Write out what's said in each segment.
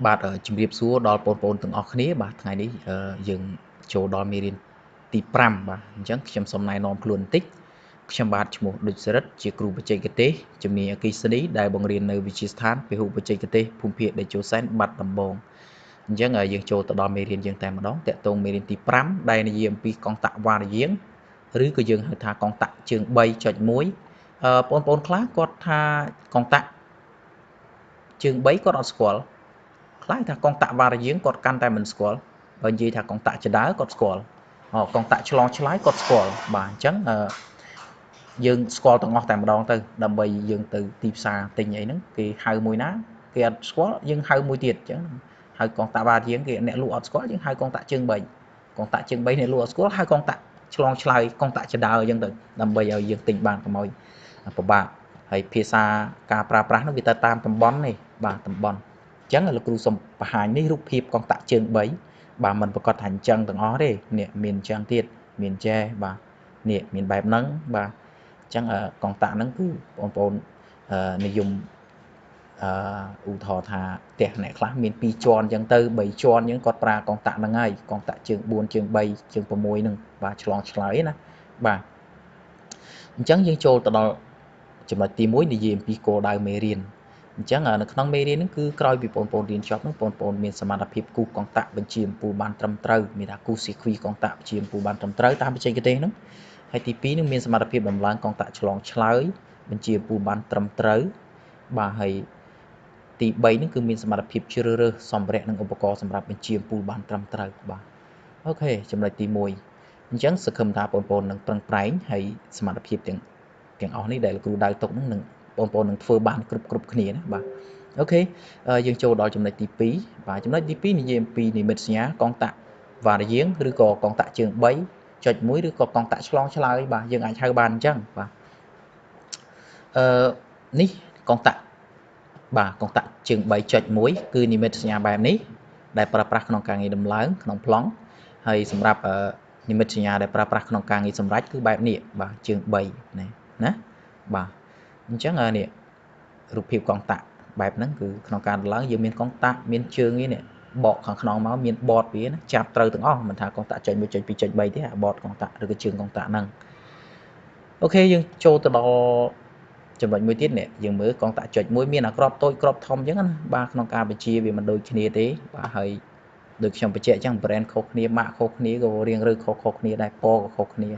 បាទជំរាបសួរដល់បងប្អូនទាំងអស់គ្នាបាទថ្ងៃនេះយើងចូលដល់មេរៀនទី5បាទអញ្ចឹងខ្ញុំសូមណែនាំខ្លួនបន្តិចខ្ញុំបាទឈ្មោះឌុចសរិទ្ធជាគ្រូបច្ចេកទេសជំនាញអគ្គិសនីដែលបង្រៀននៅវិទ្យាស្ថានពហុបច្ចេកទេសភូមិភាគតេជោសែនបាត់ដំបងអញ្ចឹងយើងចូលទៅដល់មេរៀនយើងតែម្ដងតកតងមេរៀនទី5ដែលនិយាយអំពីកងតាក់វ៉ារយាងឬក៏យើងហៅថាកងតាក់ជើង3.1បងប្អូនខ្លះគាត់ថាកងតាក់ជើង3គាត់អត់ស្គាល់ខ្លះថាកងតាក់វ៉ារយាងគាត់កាន់តែមិនស្គាល់បើនិយាយថាកងតាក់ចដៅគាត់ស្គាល់កងតាក់ឆ្លងឆ្លើយគាត់ស្គាល់បាទអញ្ចឹងយើងស្គាល់ទាំងអស់តែម្ដងទៅដើម្បីយើងទៅទីផ្សារទិញអីហ្នឹងគេហៅមួយណាគេអត់ស្គាល់យើងហៅមួយទៀតអញ្ចឹងហៅកងតាក់វ៉ារយាងគេអ្នកលក់អត់ស្គាល់យើងហៅកងតាក់ជើង3កងតាក់ជើង3អ្នកលក់អត់ស្គាល់ហៅកងតាក់ឆ្លងឆ្លើយកងតាក់ចដៅអញ្ចឹងទៅដើម្បីឲ្យយើងទិញបានកុំឲ្យពិបាកហើយភាសាការប្រើប្រាស់នោះវាទៅតាមតំបន់នេះបាទតំបន់អញ្ចឹងលោកគ្រូសូមបង្ហាញនេះរូបភាពកងតាក់ជើង3បាទមិនប្រកាសថាអញ្ចឹងទាំងអស់ទេនេះមានអញ្ចឹងទៀតមានចេះបាទនេះមានបែបហ្នឹងបាទអញ្ចឹងកងតាក់ហ្នឹងគឺបងប្អូននិយមឧទាហរណ៍ថាផ្ទះអ្នកខ្លះមាន2ជាន់អញ្ចឹងទៅ3ជាន់អញ្ចឹងគាត់ប្រើកងតាក់ហ្នឹងហើយកងតាក់ជើង4ជើង3ជើង6ហ្នឹងបាទឆ្លងឆ្លើយណាបាទអញ្ចឹងយើងចូលទៅដល់ចំណុចទី1និយាយអំពីគោលដៅមេរៀនអញ្ចឹងនៅក្នុងមេរៀនហ្នឹងគឺក្រោយពីបងប្អូនរៀនចប់ហ្នឹងបងប្អូនមានសមត្ថភាពគូសកងតាក់បញ្ជាអំពូលបានត្រឹមត្រូវមានថាគូសស៊ីគ្វីកងតាក់បញ្ជាអំពូលបានត្រឹមត្រូវតាមបច្ចេកទេសហ្នឹងហើយទី2នឹងមានសមត្ថភាពដំឡើងកងតាក់ឆ្លងឆ្លើយបញ្ជាអំពូលបានត្រឹមត្រូវបាទហើយទី3ហ្នឹងគឺមានសមត្ថភាពជ្រើសរើសសម្ភារៈនិងឧបករណ៍សម្រាប់បញ្ជាអំពូលបានត្រឹមត្រូវបាទអូខេចំណុចទី1អញ្ចឹងសង្ឃឹមថាបងប្អូននឹងប្រឹងប្រែងហើយសមត្ថភាពទាំងអស់នេះដែលលោកគ្រូដៅទុកហ្នឹងនឹងបងប្អូននឹងធ្វើបានគ្រប់គ្នាណាបាទអូខេយើងចូលដល់ចំណុចទី2បាទចំណុចទី2និយាយអំពីនិមិត្តសញ្ញាកងតាក់វ៉ារយាងឬក៏កងតាក់ជើង3.1ឬក៏កងតាក់ឆ្លងឆ្លើយបាទយើងអាចហៅបានអញ្ចឹងបាទនេះកងតាក់បាទកងតាក់ជើង3.1គឺនិមិត្តសញ្ញាបែបនេះដែលប្រើប្រាស់ក្នុងការងារដំឡើងក្នុងប្លង់ហើយសម្រាប់និមិត្តសញ្ញាដែលប្រើប្រាស់ក្នុងការងារសម្រេចគឺបែបនេះបាទជើង3ណាបាទអញ្ចឹងនេះរូបភាពកងតាក់បែបហ្នឹងគឺក្នុងការដំឡើងយើងមានកងតាក់មានជើងនេះបកខាងក្នុងមកមានបតវាណាចាប់ត្រូវទាំងអស់មិនថាកងតាក់ចុច1ចុច2ចុច3ទេអាបតកងតាក់ឬក៏ជើងកងតាក់ហ្នឹងអូខេយើងចូលទៅដល់ចំណុចមួយទៀតនេះយើងមើលកងតាក់ចុច1មានអាក្របតូចក្របធំអញ្ចឹងណាបាទក្នុងការបញ្ជាវាមិនដូចគ្នាទេបាទហើយដូចខ្ញុំបញ្ជាក់អញ្ចឹង brand ខុសគ្នាម៉ាកខុសគ្នាក៏រៀងរើខុសគ្នាដែរពណ៌ក៏ខុសគ្នា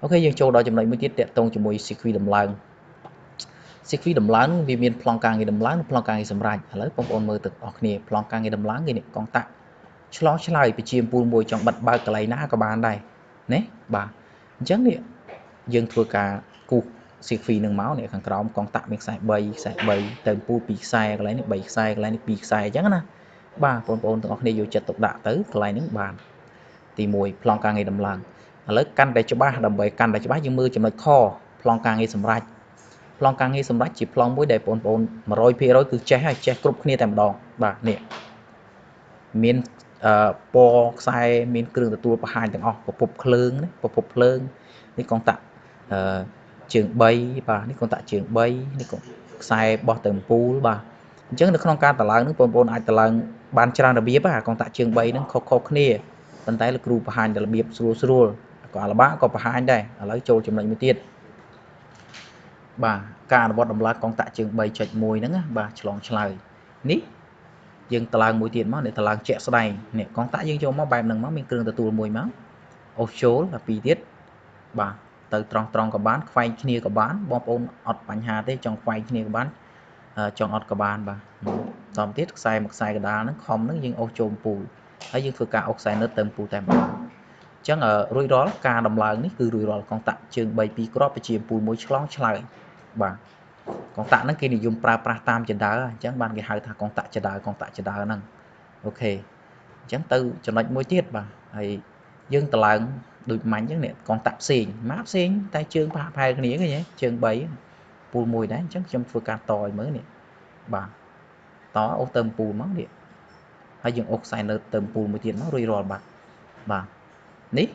អូខេយើងចូលដល់ចំណុចមួយទៀតតាក់ទងជាមួយ sequence ដំឡើង sequence ដំឡើងវាមានប្លង់ការងារដំឡើងនិងប្លង់ការងារសម្រាប់ឥឡូវបងប្អូនមើលទាំងអស់គ្នាប្លង់ការងារដំឡើងគេនេះកងតាក់ឆ្លងឆ្លើយបញ្ជាអំពូលមួយចង់បិទបើកកន្លែងណាក៏បានដែរណាបាទអញ្ចឹងនេះយើងធ្វើការគូស sequence នឹងមកនេះខាងក្រោមកងតាក់មានខ្សែ3ទៅអំពូល2ខ្សែកន្លែងនេះ3ខ្សែកន្លែងនេះ2ខ្សែអញ្ចឹងណាបាទបងប្អូនទាំងអស់គ្នាយកចិត្តទុកដាក់ទៅកន្លែងនេះបានទី1ប្លង់ការងារដំឡើងឥឡូវកាន់តែច្បាស់ដើម្បីកាន់តែច្បាស់យើងមើលចំណុចខប្លង់ការងារសម្រាប់ប្លង់ការងារសម្រាប់ជាប្លង់មួយដែលបងប្អូន 100% គឺចេះហើយចេះគ្រប់គ្នាតែម្ដងបាទនេះមានពណ៌ខ្សែមានគ្រឿងទទួលបង្ហាញទាំងអស់ប្រភពភ្លើងណាប្រភពភ្លើងនេះកងតាក់ជើង3បាទនេះកងតាក់ជើង3នេះខ្សែបោះទៅអំពូលបាទអញ្ចឹងនៅក្នុងការតម្លើងនឹងបងប្អូនអាចតម្លើងបានច្រើនរបៀបកងតាក់ជើង3ហ្នឹងខុសៗគ្នាប៉ុន្តែលោកគ្រូបង្ហាញតែរបៀបស្រួលក៏អាល់បាក៏បង្ហាញដែរឥឡូវចូលចំណុចមួយទៀតបាទការអនុវត្តដំឡើងកងតាក់ជើង3.1ហ្នឹងណាបាទឆ្លងឆ្លើយនេះយើងតម្លើងមួយទៀតមកនេះតម្លើងជាក់ស្ដែងនេះកងតាក់យើងចូលមកបែបហ្នឹងមកមានគ្រឿងទទួលមួយមកអូសចូលដល់ពីរទៀតបាទទៅត្រង់ក៏បានខ្វែងគ្នាក៏បានបងប្អូនអត់បញ្ហាទេចង់ខ្វែងគ្នាក៏បានចង់អត់ក៏បានបាទតាមទៀតខ្សែមួយខ្សែកណ្ដាលហ្នឹងខំហ្នឹងយើងអូសចូលអំពូលហើយយើងធ្វើការអូសខ្សែនៅទៅអំពូលតែម្ដងអញ្ចឹងរួចរាល់ការដំឡើងនេះគឺរួចរាល់កងតាក់ជើង3 2គ្រាប់បញ្ជាអំពូលមួយឆ្លងឆ្លើយបាទកងតាក់ហ្នឹងគេនិយមប្រើប្រាស់តាមចណ្ដើអញ្ចឹងបានគេហៅថាកងតាក់ចណ្ដើហ្នឹងអូខេអញ្ចឹងទៅចំណុចមួយទៀតបាទហើយយើងតម្លើងដូចមាញ់អញ្ចឹងនេះកងតាក់ផ្សេងម៉ាផ្សេងតែជើងប្រហាក់ប្រហែលគ្នាឃើញទេជើង3ពូលមួយដែរអញ្ចឹងខ្ញុំធ្វើការតឲ្យមើលនេះបាទតអូសទៅពូលមកនេះហើយយើងអូសខ្សែនៅទៅពូលមួយទៀតមករួចរាល់បាទនេះ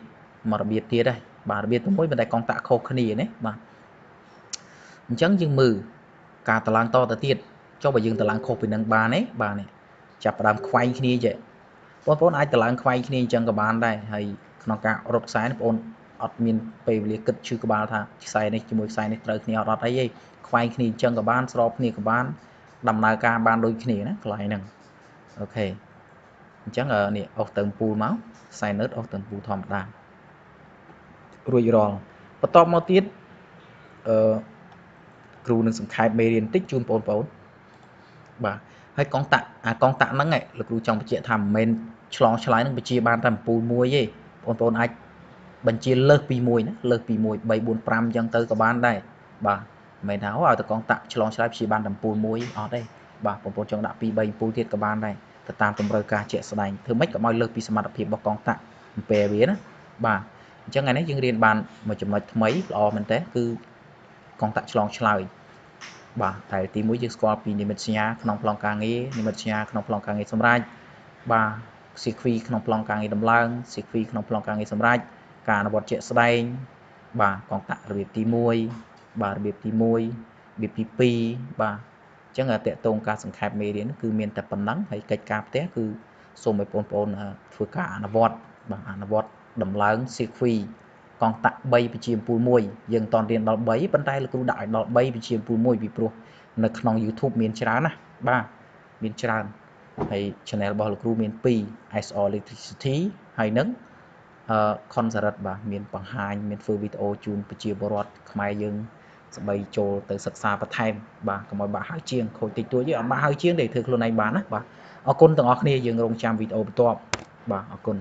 មករបៀបទៀតដែរបាទរបៀបទី1មិនតែកងតាក់ខុសគ្នាណាបាទអញ្ចឹងយើងមើលការតម្លើងតទៅទៀតចុះបើយើងតម្លើងខុសពីនឹងបានទេបាទនេះ ចាប់ផ្ដើមខ្វាយគ្នាចេះបងប្អូនអាចតម្លើងខ្វាយគ្នាអញ្ចឹងក៏បានដែរហើយក្នុងការរត់ខ្សែបងប្អូនអត់មានពេលវេលាគិតឈឺក្បាលថាខ្សែនេះជាមួយខ្សែនេះត្រូវគ្នាអត់អីទេខ្វាយគ្នាអញ្ចឹងក៏បានស្របគ្នាក៏បានដំណើរការបានដូចគ្នាណាកន្លែងហ្នឹងអូខេអញ្ចឹងនេះអស់ទៅពូលមកខ្សែណឺតអស់ទៅពូលធម្មតារួចរាល់បន្តមកទៀតគ្រូនឹងសង្ខេបមេរៀនបន្តិចជូនបងប្អូនបាទហើយកងតាក់កងតាក់ហ្នឹងលោកគ្រូចង់បញ្ជាក់ថាមិនមែនឆ្លងឆ្លើយនឹងបញ្ជាបានតែពូលមួយទេបងប្អូនអាចបញ្ជាលើសពី1ណាលើសពី1 3 4 5អញ្ចឹងទៅក៏បានដែរបាទមិនមែនថាឲ្យតែកងតាក់ឆ្លងឆ្លើយព្យាបានតែពូលមួយអត់ទេបាទបងប្អូនចង់ដាក់2 3ពូលទៀតក៏បានដែរទៅតាមតម្រូវការជាក់ស្ដែងធ្វើម៉េចក៏ឲ្យលើសពីសមត្ថភាពរបស់កងតាក់អំពីវាណាបាទអញ្ចឹងថ្ងៃនេះយើងរៀនបានមួយចំណុចថ្មីល្អមែនតើគឺកងតាក់ឆ្លងឆ្លើយបាទតែទី1យើងស្គាល់ពីនិមិត្តសញ្ញាក្នុងប្លង់ការងារនិមិត្តសញ្ញាក្នុងប្លង់ការងារសម្រាប់បាទ CQ ក្នុងប្លង់ការងារដំឡើង CQ ក្នុងប្លង់ការងារសម្រាប់ការអនុវត្តជាក់ស្ដែងបាទកងតាក់របៀបទី1បាទរបៀបទី1របៀបទី2បាទអញ្ចឹងតកតងការសង្ខេបមេរៀនគឺមានតែប៉ុណ្ណឹងហើយកិច្ចការផ្ទះគឺសូមឲ្យបងប្អូនធ្វើការអនុវត្តបាទអនុវត្តដំឡើង CQ កងតាក់3បញ្ជាពូល1យើងអត់ទាន់រៀនដល់3ប៉ុន្តែលោកគ្រូដាក់ឲ្យដល់3បញ្ជាពូល1ពីព្រោះនៅក្នុង YouTube មានច្រើនណាបាទមានច្រើនហើយ channel របស់លោកគ្រូមាន2 SR Electricity ហើយនឹងKhon Sarith បាទមានបង្ហាញមានធ្វើវីដេអូជូនប្រជាពលរដ្ឋខ្មែរយើងសម្បីចូលទៅសិក្សាបន្ថែមបាទកុំឲ្យបាក់ហើយជាងខូចតិចតួចទេអត់បាក់ហើយជាងទេធ្វើខ្លួនឯងបានណាបាទអរគុណទាំងអស់គ្នាយើងរងចាំវីដេអូបន្ទាប់បាទអរគុណ